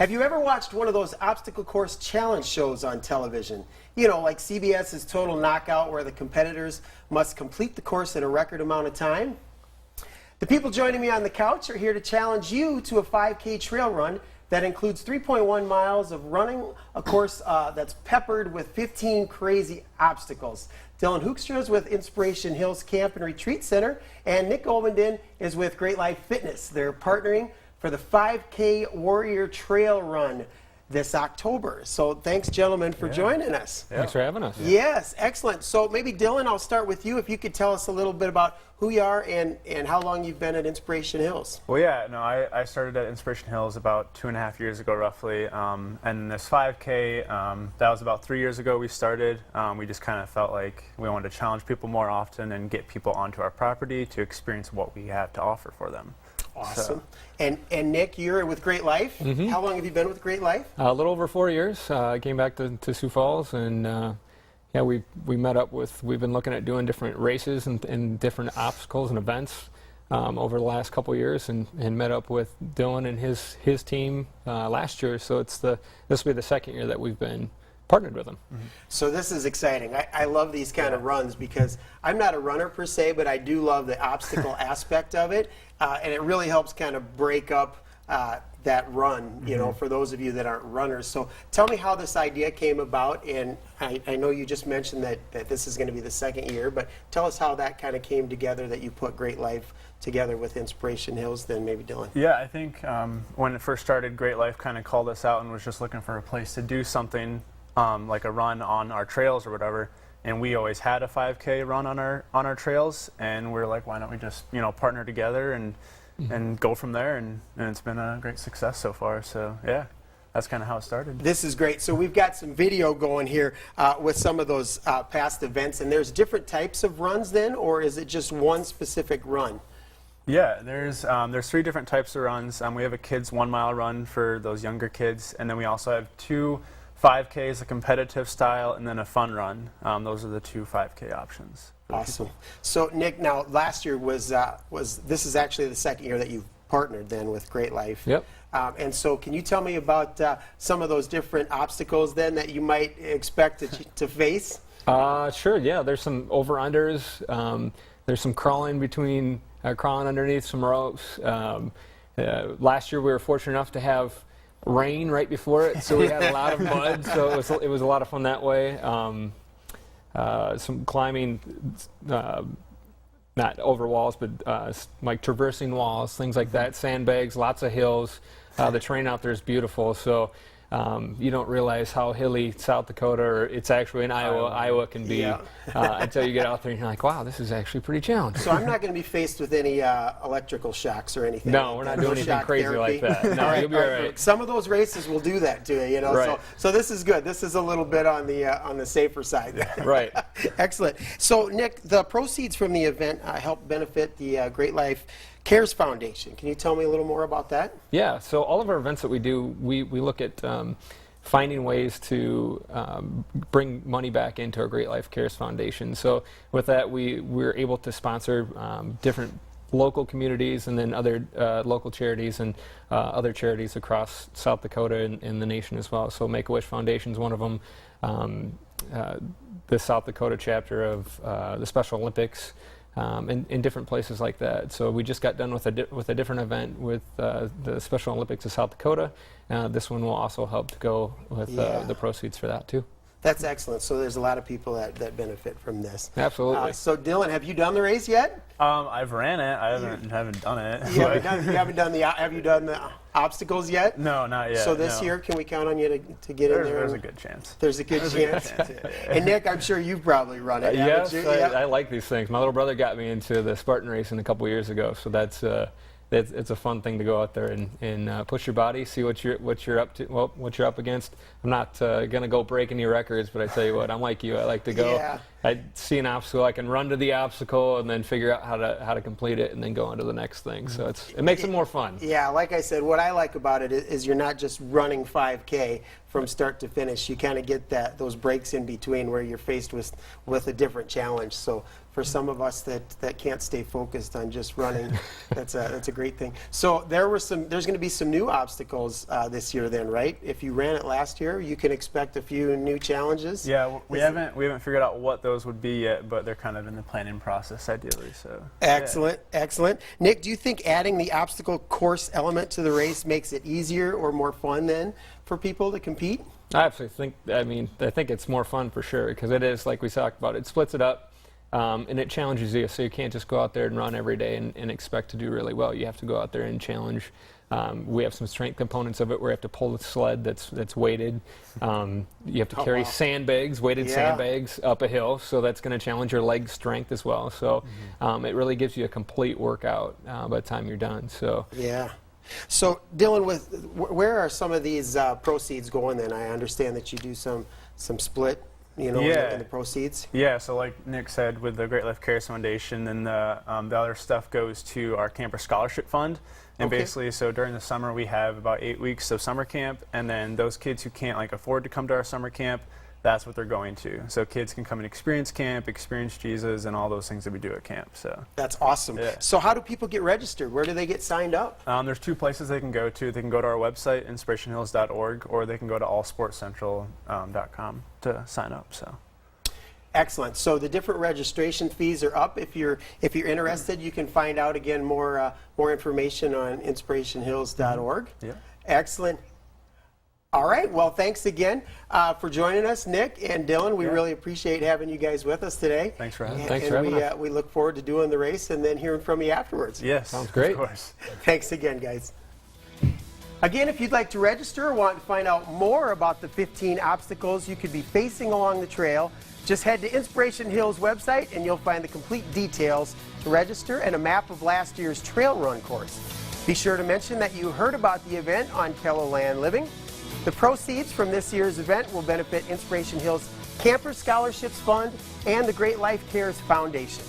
Have you ever watched one of those obstacle course challenge shows on television? You know, like CBS's Total Knockout, where the competitors must complete the course in a record amount of time? The people joining me on the couch are here to challenge you to a 5K trail run that includes 3.1 miles of running a course that's peppered with 15 crazy obstacles. Dylan Hoekstra is with Inspiration Hills Camp and Retreat Center, and Nick Olmenden is with Great Life Fitness. They're partnering for the 5K Warrior Trail Run this October. So thanks, gentlemen, for joining us. Thanks for having us. Yes, excellent. So maybe, Dylan, I'll start with you. If you could tell us a little bit about who you are and how long you've been at Inspiration Hills. Well, yeah, no, I started at Inspiration Hills about 2.5 years ago, roughly. And this 5K, that was about 3 years ago we started. We just kind of felt like we wanted to challenge people more often and get people onto our property to experience what we have to offer for them. Awesome. So. And Nick, you're with Great Life. Mm-hmm. How long have you been with Great Life? A little over 4 years. I came back to Sioux Falls, and yeah, we met up with. We've been looking at doing different races and different obstacles and events over the last couple of years, and met up with Dylan and his team last year. So this will be the second year that we've been partnered with them. Mm-hmm. So this is exciting. I love these kind of runs because I'm not a runner per se, but I do love the obstacle aspect of it, and it really helps kind of break up that run, you know, for those of you that aren't runners. So tell me how this idea came about, and I know you just mentioned that this is going to be the second year, but tell us how that kind of came together, that you put Great Life together with Inspiration Hills, then maybe Dylan. Yeah, I think when it first started, Great Life kind of called us out and was just looking for a place to do something like a run on our trails or whatever, and we always had a 5K run on our trails, and we're like, why don't we just partner together and go from there, and it's been a great success so far. So yeah, that's kind of how it started. This is great. So we've got some video going here with some of those past events, and there's different types of runs then, or is it just one specific run? Yeah, there's 3 different types of runs. We have a kids 1 mile run for those younger kids, and then we also have 2 5Ks, a competitive style, and then a fun run. Those are the 2 5K options. Awesome. So Nick, now last year was this is actually the second year that you've partnered then with Great Life. Yep. And so can you tell me about some of those different obstacles then that you might expect to face? Sure. Yeah. There's some over-unders. There's some crawling underneath some ropes. Last year we were fortunate enough to have rain right before it, so we had a lot of mud, so it was a lot of fun that way. Some climbing, not over walls, but like traversing walls, things like that, sandbags, lots of hills. The terrain out there is beautiful, so you don't realize how hilly South Dakota, or it's actually in Iowa can be until you get out there and you're like, wow, this is actually pretty challenging. So I'm not going to be faced with any electrical shocks or anything. No, we're not doing anything crazy like that. No, you'll be all right. Some of those races will do that to you, you know. Right. So this is good. This is a little bit on the safer side. Right. Excellent. So Nick, the proceeds from the event help benefit the Great Life Cares Foundation. Can you tell me a little more about that? Yeah, so all of our events that we do, we look at finding ways to bring money back into our Great Life Cares Foundation. So with that, we're able to sponsor different local communities and then other local charities and other charities across South Dakota and the nation as well. So Make-A-Wish Foundation is one of them, the South Dakota chapter of the Special Olympics, in different places like that. So we just got done with a different event with the Special Olympics of South Dakota. This one will also help to go with the proceeds for that too. That's excellent. So there's a lot of people that benefit from this. Absolutely. So Dylan, have you done the race yet? I've ran it. I haven't done it. Have you done the obstacles yet? No, not yet. So this year, can we count on you to get in there? There's a good chance. There's a good chance. And Nick, I'm sure you've probably run it. Yes, I like these things. My little brother got me into the Spartan racing a couple years ago, so that's it's a fun thing to go out there and push your body, see what you're up to, what you're up against. I'm not gonna go break any records, but I tell you what, I'm like you. I like to go. Yeah. I see an obstacle, I can run to the obstacle and then figure out how to complete it and then go on to the next thing. So it makes it more fun. Yeah, like I said, what I like about it is you're not just running 5K from start to finish. You kind of get those breaks in between where you're faced with a different challenge. So for some of us that can't stay focused on just running. That's a great thing. So there's going to be some new obstacles this year then, right? If you ran it last year, you can expect a few new challenges. Yeah, we haven't figured out what those would be yet, but they're kind of in the planning process ideally. So excellent, excellent. Nick, do you think adding the obstacle course element to the race makes it easier or more fun then for people to compete? I absolutely think, I think it's more fun for sure, because it is, like we talked about, it splits it up, and it challenges you, so you can't just go out there and run every day and expect to do really well. You have to go out there and challenge. We have some strength components of it where you have to pull the sled that's weighted. You have to carry sandbags, weighted sandbags up a hill, so that's going to challenge your leg strength as well. So it really gives you a complete workout by the time you're done. So yeah. So Dylan, where are some of these proceeds going then? I understand that you do some split, in the proceeds. Yeah, so like Nick said, with the Great Life Cares Foundation, then the other stuff goes to our camper scholarship fund. And basically, so during the summer we have about 8 weeks of summer camp, and then those kids who can't afford to come to our summer camp, that's what they're going to. So kids can come and experience camp, experience Jesus, and all those things that we do at camp. So that's awesome. Yeah. So how do people get registered? Where do they get signed up? There's 2 places they can go to. They can go to our website, inspirationhills.org, or they can go to allsportscentral.com to sign up. So. Excellent. So the different registration fees are up. If you're interested, you can find out again more information on inspirationhills.org. Yeah. Excellent. All right. Well, thanks again for joining us, Nick and Dylan. We really appreciate having you guys with us today. Thanks for having us. Thanks for having us. We look forward to doing the race and then hearing from you afterwards. Yes. Sounds great. Of course. Thanks again, guys. Again, if you'd like to register or want to find out more about the 15 obstacles you could be facing along the trail, just head to Inspiration Hills website and you'll find the complete details to register and a map of last year's trail run course. Be sure to mention that you heard about the event on KELOLAND Living. The proceeds from this year's event will benefit Inspiration Hills Camper Scholarships Fund and the Great Life Cares Foundation.